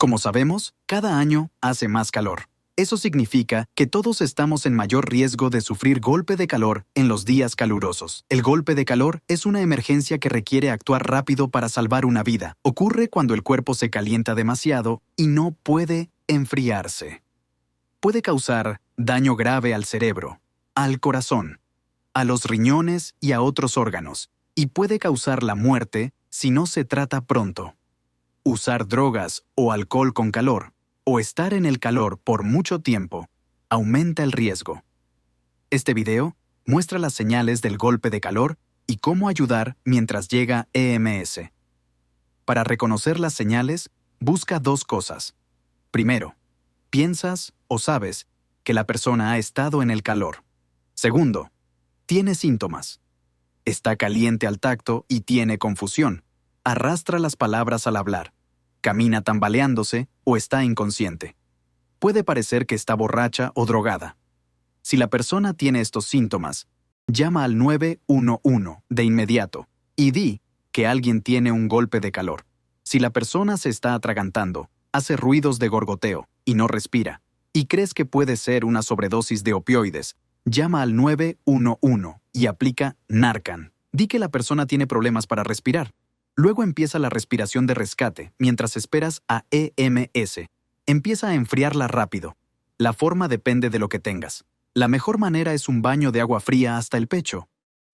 Como sabemos, cada año hace más calor. Eso significa que todos estamos en mayor riesgo de sufrir golpe de calor en los días calurosos. El golpe de calor es una emergencia que requiere actuar rápido para salvar una vida. Ocurre cuando el cuerpo se calienta demasiado y no puede enfriarse. Puede causar daño grave al cerebro, al corazón, a los riñones y a otros órganos, y puede causar la muerte si no se trata pronto. Usar drogas o alcohol con calor, o estar en el calor por mucho tiempo, aumenta el riesgo. Este video muestra las señales del golpe de calor y cómo ayudar mientras llega EMS. Para reconocer las señales, busca dos cosas. Primero, piensas o sabes que la persona ha estado en el calor. Segundo, tiene síntomas. Está caliente al tacto y tiene confusión. Arrastra las palabras al hablar. Camina tambaleándose o está inconsciente. Puede parecer que está borracha o drogada. Si la persona tiene estos síntomas, llama al 911 de inmediato y di que alguien tiene un golpe de calor. Si la persona se está atragantando, hace ruidos de gorgoteo y no respira, y crees que puede ser una sobredosis de opioides, llama al 911 y aplica Narcan. Di que la persona tiene problemas para respirar. Luego empieza la respiración de rescate mientras esperas a EMS. Empieza a enfriarla rápido. La forma depende de lo que tengas. La mejor manera es un baño de agua fría hasta el pecho.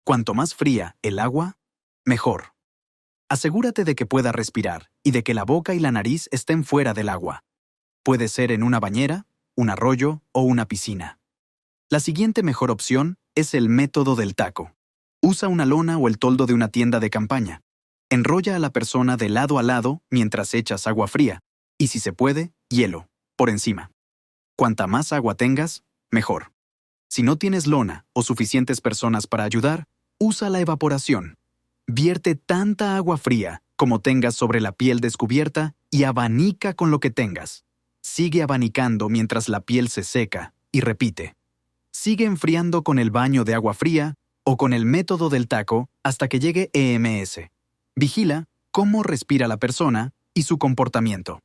Cuanto más fría el agua, mejor. Asegúrate de que pueda respirar y de que la boca y la nariz estén fuera del agua. Puede ser en una bañera, un arroyo o una piscina. La siguiente mejor opción es el método del taco. Usa una lona o el toldo de una tienda de campaña. Enrolla a la persona de lado a lado mientras echas agua fría y, si se puede, hielo, por encima. Cuanta más agua tengas, mejor. Si no tienes lona o suficientes personas para ayudar, usa la evaporación. Vierte tanta agua fría como tengas sobre la piel descubierta y abanica con lo que tengas. Sigue abanicando mientras la piel se seca y repite. Sigue enfriando con el baño de agua fría o con el método del taco hasta que llegue EMS. Vigila cómo respira la persona y su comportamiento.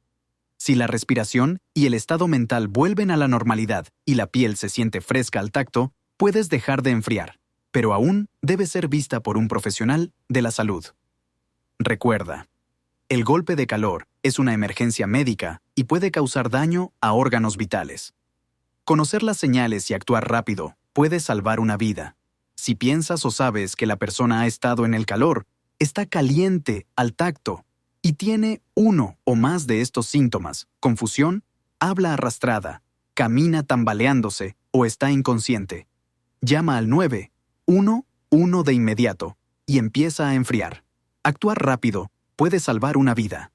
Si la respiración y el estado mental vuelven a la normalidad y la piel se siente fresca al tacto, puedes dejar de enfriar, pero aún debe ser vista por un profesional de la salud. Recuerda, el golpe de calor es una emergencia médica y puede causar daño a órganos vitales. Conocer las señales y actuar rápido puede salvar una vida. Si piensas o sabes que la persona ha estado en el calor, está caliente al tacto y tiene uno o más de estos síntomas, confusión, habla arrastrada, camina tambaleándose o está inconsciente, llama al 911 de inmediato y empieza a enfriar. Actuar rápido puede salvar una vida.